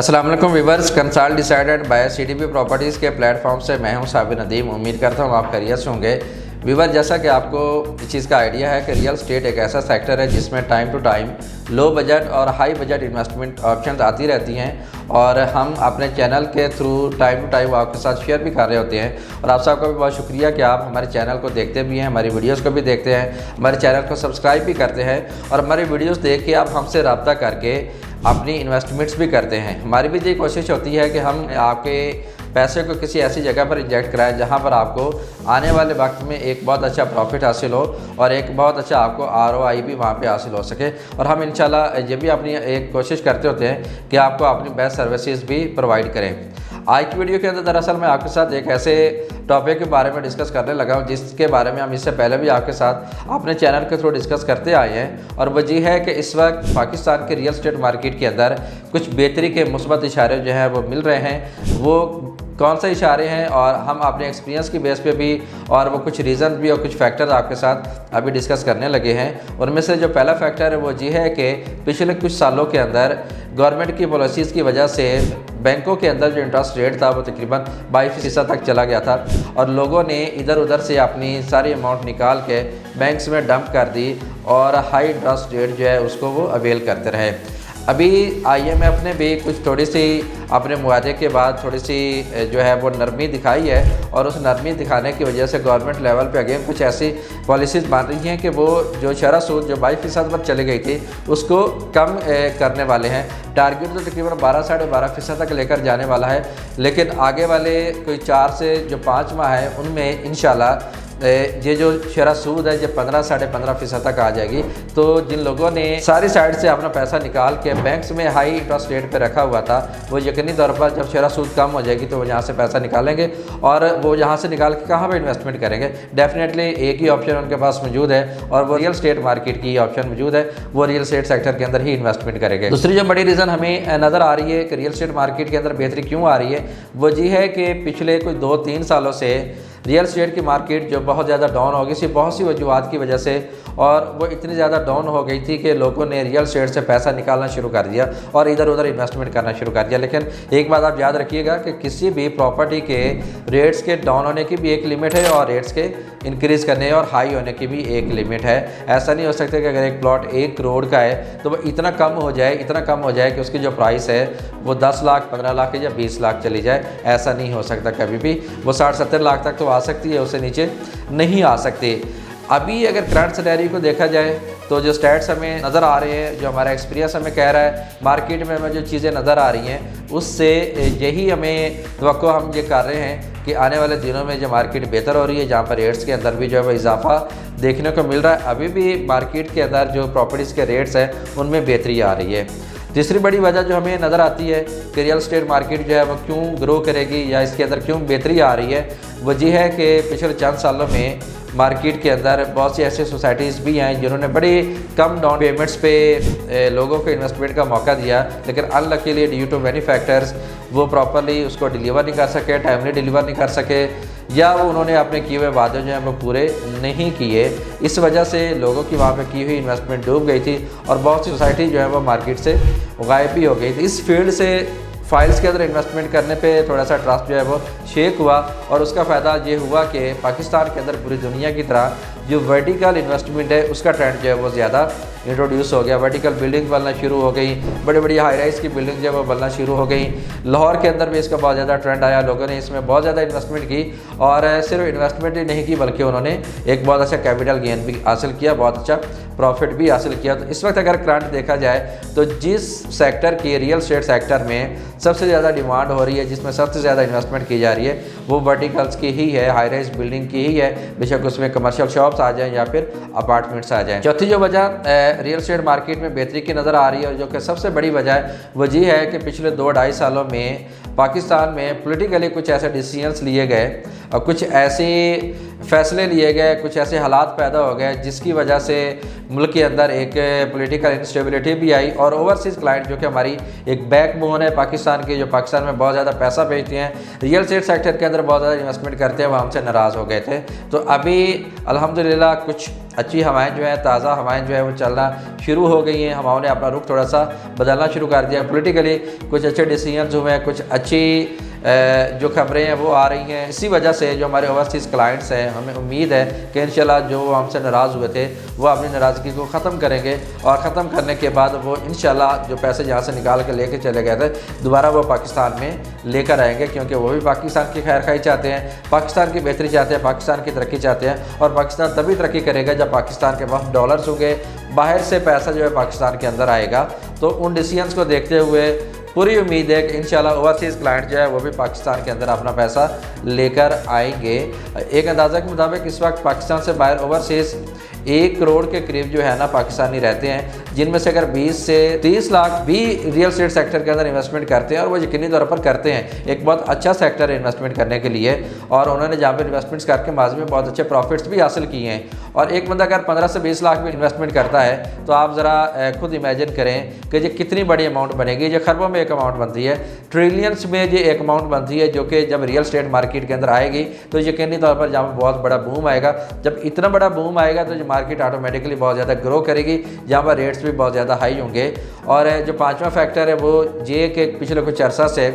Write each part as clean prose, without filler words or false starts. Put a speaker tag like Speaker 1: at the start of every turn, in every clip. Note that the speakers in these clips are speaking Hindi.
Speaker 1: अस्सलाम वालेकुम viewers, consult decided by CDP properties के प्लेटफॉर्म से मैं हूं साबिर नदीम। उम्मीद करता हूं आप खैरियत से होंगे। व्यूअर, जैसा कि आपको इस चीज़ का आइडिया है कि रियल स्टेट एक ऐसा सेक्टर है जिसमें time to time low budget और हाई बजट इन्वेस्टमेंट ऑप्शंस आती रहती हैं और हम अपने चैनल के थ्रू टाइम टू टाइम आपके साथ शेयर भी कर रहे होते हैं। और आप सबका भी बहुत शुक्रिया कि आप हमारे चैनल को देखते भी हैं, हमारी वीडियोस को भी देखते हैं, हमारे चैनल को सब्सक्राइब भी करते हैं और हमारी वीडियोस देख के आप हमसे रब्ता करके अपनी इन्वेस्टमेंट्स भी करते हैं। हमारी भी यही कोशिश होती है कि हम आपके पैसे को किसी ऐसी जगह पर इंजेक्ट कराएं जहां पर आपको आने वाले वक्त में एक बहुत अच्छा प्रॉफिट हासिल हो और एक बहुत अच्छा आपको ROI भी वहां पे हासिल हो सके। और हम इंशाल्लाह ये भी अपनी एक कोशिश करते होते हैं कि आपको अपनी बेस्ट सर्विसेज भी प्रोवाइड करें। आज की वीडियो के अंदर दरअसल मैं आपके साथ एक ऐसे टॉपिक के बारे में डिस्कस करने लगा हूँ जिसके बारे में हम इससे पहले भी आपके साथ अपने चैनल के थ्रू डिस्कस करते आए हैं। और वजह है कि इस वक्त पाकिस्तान के रियल एस्टेट मार्केट के अंदर कुछ बेहतरी के मुस्बत इशारे जो हैं वो मिल रहे हैं। वो कौन से इशारे हैं और हम अपने एक्सपीरियंस की बेस पे भी और वो कुछ रीज़न भी और कुछ फैक्टर आपके साथ अभी डिस्कस करने लगे हैं। उनमें से जो पहला फैक्टर है वो ये है कि पिछले कुछ सालों के अंदर गवर्नमेंट की पॉलिसीज़ की वजह से बैंकों के अंदर जो इंटरेस्ट रेट था वो तकरीबन 22% तक चला गया था और लोगों ने इधर उधर से अपनी सारी अमाउंट निकाल के बैंक्स में डंप कर दी और हाई इंटरेस्ट रेट जो है उसको वो अवेल करते रहे। अभी IMF ने भी कुछ थोड़ी सी अपने मुआहदे के बाद थोड़ी सी जो है वो नरमी दिखाई है और उस नरमी दिखाने की वजह से गवर्नमेंट लेवल पे अगेन कुछ ऐसी पॉलिसीज़ बन रही हैं कि वो जो शरह सूद जो 22% पर चली गई थी उसको कम करने वाले हैं। टारगेट तो तकरीबन 12-12.5% तक लेकर जाने वाला है, लेकिन आगे वाले कोई 4 से जो 5 माह है उनमें इंशाल्लाह ये जो शरह सूद है जब 15-15.5% तक आ जाएगी। तो जिन लोगों ने सारी साइड से अपना पैसा निकाल के बैंक्स में हाई इंटरेस्ट रेट पे रखा हुआ था वो यकीनी तौर पर जब शरह सूद कम हो जाएगी तो वो यहाँ से पैसा निकालेंगे और वो यहाँ से निकाल के कहाँ पे इन्वेस्टमेंट करेंगे। डेफिनेटली एक ही ऑप्शन उनके पास मौजूद है और वो रियल स्टेट मार्केट की ऑप्शन मौजूद है, वो रियल स्टेट सेक्टर के अंदर ही इन्वेस्टमेंट करेंगे। दूसरी जो बड़ी रीज़न हमें नज़र आ रही है कि रियल स्टेट मार्केट के अंदर बेहतरी क्यों आ रही है वो ये है कि पिछले कोई 2-3 सालों से रियल स्टेट की मार्केट जो बहुत ज़्यादा डाउन हो गई थी बहुत सी वजूहत की वजह से, और वो इतनी ज़्यादा डाउन हो गई थी कि लोगों ने रियल स्टेट से पैसा निकालना शुरू कर दिया और इधर उधर इन्वेस्टमेंट करना शुरू कर दिया। लेकिन एक बात आप याद रखिएगा कि किसी भी प्रॉपर्टी के रेट्स के डाउन होने की भी एक लिमिट है और रेट्स के इंक्रीज़ करने और हाई होने की भी एक लिमिट है। ऐसा नहीं हो सकता कि अगर एक प्लॉट 1 करोड़ का है तो वो इतना कम हो जाए कि उसकी जो प्राइस है वो 10 लाख 15 लाख या 20 लाख चली जाए। ऐसा नहीं हो सकता कभी भी। वो 60-70 लाख तक तो आ सकती है, उससे नीचे नहीं आ सकती। अभी अगर करंट सिनेरियो को देखा जाए तो जो स्टैट्स हमें नज़र आ रहे हैं, जो हमारा एक्सपीरियंस हमें कह रहा है, मार्केट में हमें जो चीज़ें नज़र आ रही हैं उससे यही हमें तवक्को हम ये कर रहे हैं कि आने वाले दिनों में जो मार्केट बेहतर हो रही है, जहाँ पर रेट्स के अंदर भी जो है वो इजाफा देखने को मिल रहा है। अभी भी मार्केट के अंदर जो प्रॉपर्टीज़ के रेट्स हैं उनमें बेहतरी आ रही है। तीसरी बड़ी वजह जो हमें नज़र आती है कि रियल स्टेट मार्केट जो है वो क्यों ग्रो करेगी या इसके अंदर क्यों बेहतरी आ रही है, वजह है कि पिछले चंद सालों में मार्केट के अंदर बहुत सी ऐसी सोसाइटीज़ भी हैं जिन्होंने बड़े कम डाउन पेमेंट्स पे लोगों को इन्वेस्टमेंट का मौका दिया, लेकिन unluckily due to many factors वो प्रॉपरली उसको डिलीवर नहीं कर सके, टाइमली डिलीवर नहीं कर सके, या वो उन्होंने अपने किए हुए वादे जो हैं वो पूरे नहीं किए। इस वजह से लोगों की वहाँ पे की हुई इन्वेस्टमेंट डूब गई थी और बहुत सी सोसाइटी जो है वो मार्केट से गायब भी हो गई थी। इस फील्ड से फाइल्स के अंदर इन्वेस्टमेंट करने पे थोड़ा सा ट्रस्ट जो है वो शेक हुआ और उसका फ़ायदा ये हुआ कि पाकिस्तान के अंदर पूरी दुनिया की तरह जो वर्टिकल इन्वेस्टमेंट है उसका ट्रेंड जो है वो ज़्यादा इंट्रोड्यूस हो गया। वर्टिकल बिल्डिंग बनना शुरू हो गई, बड़ी बड़ी हाई राइज की बिल्डिंग जो है वो बनना शुरू हो गई। लाहौर के अंदर भी इसका बहुत ज़्यादा ट्रेंड आया, लोगों ने इसमें बहुत ज़्यादा इन्वेस्टमेंट की और सिर्फ इन्वेस्टमेंट ही नहीं की बल्कि उन्होंने एक बहुत अच्छा कैपिटल गेन भी हासिल किया, बहुत अच्छा प्रॉफिट भी हासिल किया। तो इस वक्त अगर करंट देखा जाए तो जिस सेक्टर की रियल स्टेट सेक्टर में सबसे ज़्यादा डिमांड हो रही है, जिसमें सबसे ज़्यादा इन्वेस्टमेंट की जा रही है वो वर्टिकल्स की ही है, हाई राइज बिल्डिंग की ही है, बेशक उसमें कमर्शियल शॉप्स आ जाएँ या फिर अपार्टमेंट्स आ जाएँ। चौथी जो वजह रियल स्टेट मार्केट में बेहतरी की नज़र आ रही है और जो कि सबसे बड़ी वजह है वो ये है कि पिछले 2-2.5 सालों में पाकिस्तान में पॉलिटिकली कुछ ऐसे डिसीजंस लिए गए और कुछ ऐसे फैसले लिए गए, कुछ ऐसे हालात पैदा हो गए जिसकी वजह से मुल्क के अंदर एक पॉलिटिकल इंस्टेबिलिटी भी आई और ओवरसीज़ क्लाइंट जो कि हमारी एक बैकबोन है पाकिस्तान की, जो पाकिस्तान में बहुत ज़्यादा पैसा भेजते हैं, रियल स्टेट सेक्टर के अंदर बहुत ज़्यादा इन्वेस्टमेंट करते हैं, वो हमसे नाराज़ हो गए थे। तो अभी अल्हम्दुलिल्लाह कुछ अच्छी हवाएं जो है, ताज़ा हवाएं जो है वो चलना शुरू हो गई हैं। हवाओं ने अपना रुख थोड़ा सा बदलना शुरू कर दिया। पॉलिटिकली कुछ अच्छे डिसीजंस हुए हैं, कुछ अच्छी जो खबरें हैं वो आ रही हैं। इसी वजह से जो हमारे ओवरसीज़ क्लाइंट्स हैं, हमें उम्मीद है कि इंशाल्लाह जो हमसे नाराज़ हुए थे वो अपनी नाराज़गी को ख़त्म करेंगे और ख़त्म करने के बाद वो इंशाल्लाह जो पैसे जहाँ से निकाल के लेके चले गए थे दोबारा वो पाकिस्तान में लेकर आएंगे, क्योंकि वो भी पाकिस्तान की खैर खाई चाहते हैं, पाकिस्तान की बेहतरी चाहते हैं, पाकिस्तान की तरक्की चाहते हैं। और पाकिस्तान तभी तरक्की करेगा जब पाकिस्तान के पास डॉलर्स होंगे, बाहर से पैसा जो है पाकिस्तान के अंदर आएगा। तो उन डिसीजंस को देखते हुए पूरी उम्मीद है कि इंशाल्लाह ओवरसीज़ क्लाइंट जो है वो भी पाकिस्तान के अंदर अपना पैसा लेकर आएंगे। एक अंदाज़ा के मुताबिक इस वक्त पाकिस्तान से बाहर ओवरसीज़ 1 करोड़ के करीब जो है ना पाकिस्तानी रहते हैं, जिनमें से अगर 20 से 30 लाख भी रियल स्टेट सेक्टर के अंदर इन्वेस्टमेंट करते हैं, और वो यकीनी तौर पर करते हैं। एक बहुत अच्छा सेक्टर है इन्वेस्टमेंट करने के लिए, और उन्होंने जहाँ पर इन्वेस्टमेंट्स करके माजी में बहुत अच्छे प्रॉफिट्स भी हासिल किए हैं। और एक बंदा अगर 15 से 20 लाख भी इन्वेस्टमेंट करता है तो आप ज़रा खुद इमेजिन करें कि ये कितनी बड़ी अमाउंट बनेगी। ये खरबों में एक अमाउंट बनती है, ट्रिलियंस में ये एक अमाउंट बनती है, जो कि जब रियल स्टेट मार्केट के अंदर आएगी तो यकीनी तौर पर जहाँ पर बहुत बड़ा बूम आएगा। जब इतना बड़ा बूम आएगा तो ये मार्केट ऑटोमेटिकली बहुत ज़्यादा ग्रो करेगी, जहाँ पर रेट्स भी बहुत ज़्यादा हाई होंगे। और जो 5वां फैक्टर है वो ये कि पिछले कुछ अर्सा से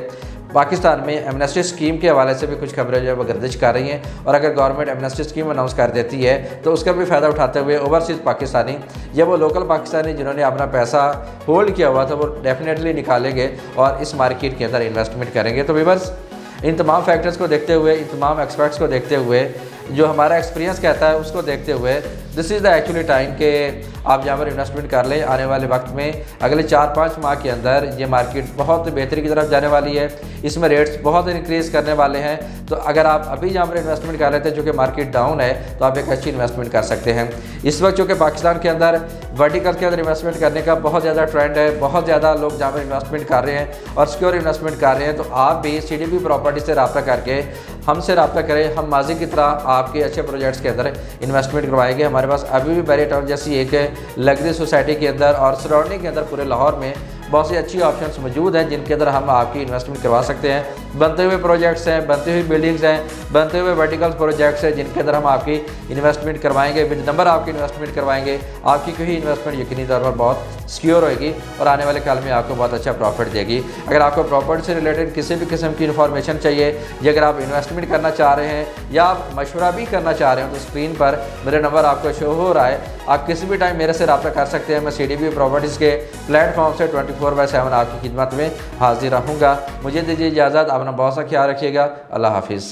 Speaker 1: पाकिस्तान में एमनेस्टी स्कीम के हवाले से भी कुछ खबरें जो है वो गर्दिश कर रही हैं, और अगर गवर्नमेंट एमनेस्टी स्कीम अनाउंस कर देती है तो उसका भी फ़ायदा उठाते हुए ओवरसीज़ पाकिस्तानी या वो लोकल पाकिस्तानी जिन्होंने अपना पैसा होल्ड किया हुआ था वो डेफिनेटली निकालेंगे और इस मार्केट के अंदर इन्वेस्टमेंट करेंगे। तो व्यूअर्स, इन तमाम फैक्टर्स को देखते हुए, इन तमाम एक्सपर्ट्स को देखते हुए, जो हमारा एक्सपीरियंस कहता है उसको देखते हुए, this is the actually time कि आप जहाँ पर इन्वेस्टमेंट कर लें। आने वाले वक्त में अगले 4-5 माह के अंदर ये मार्केट बहुत बेहतरी की तरफ जाने वाली है, इसमें रेट्स बहुत इंक्रीज़ करने वाले हैं। तो अगर आप अभी जहाँ पर इन्वेस्टमेंट कर लेते हैं, जो कि मार्केट डाउन है, तो आप एक अच्छी इन्वेस्टमेंट कर सकते हैं। इस वक्त चूँकि पाकिस्तान के अंदर वर्टिकल के अंदर इन्वेस्टमेंट करने का बहुत ज़्यादा ट्रेंड है, बहुत ज़्यादा लोग जहाँ पर इन्वेस्टमेंट कर रहे हैं और सिक्योर इन्वेस्टमेंट कर रहे हैं, तो आप भी CDB प्रॉपर्टी से रब्ता करके हमसे रब्ता करें। हम माजी की तरह आपके अच्छे प्रोजेक्ट्स के अंदर इन्वेस्टमेंट करवाएंगे। हमारे पास अभी भी बैरियर टाउन जैसी एक लग्जरी सोसाइटी के अंदर और सराउंडिंग के अंदर पूरे लाहौर में बहुत सी अच्छी ऑप्शंस मौजूद हैं जिनके अंदर हम आपकी इन्वेस्टमेंट करवा सकते हैं। बनते हुए प्रोजेक्ट्स हैं, बनती हुई बिल्डिंग्स हैं, बनते हुए वर्टिकल प्रोजेक्ट्स हैं जिनके अंदर हम आपकी इन्वेस्टमेंट करवाएंगे, विद नंबर आपकी इन्वेस्टमेंट करवाएंगे। आपकी कोई इन्वेस्टमेंट यकीनी तौर पर बहुत सिक्योर होगी और आने वाले काल में आपको बहुत अच्छा प्रॉफिट देगी। अगर आपको प्रॉपर्टी से रिलेटेड किसी भी किस्म की इन्फॉर्मेशन चाहिए, या अगर आप इन्वेस्टमेंट करना चाह रहे हैं या आप मशवरा भी करना चाह रहे हो, तो स्क्रीन पर मेरा नंबर आपको शो हो रहा है। आप किसी भी टाइम मेरे से रब्ता कर सकते हैं। मैं CDB प्रॉपर्टीज़ के प्लेटफॉर्म से 24/7 आपकी खिदमत में हाजिर रहूँगा। मुझे दीजिए इजाज़त। अपना बहुत सा ख्याल रखिएगा। अल्लाह हाफिज़।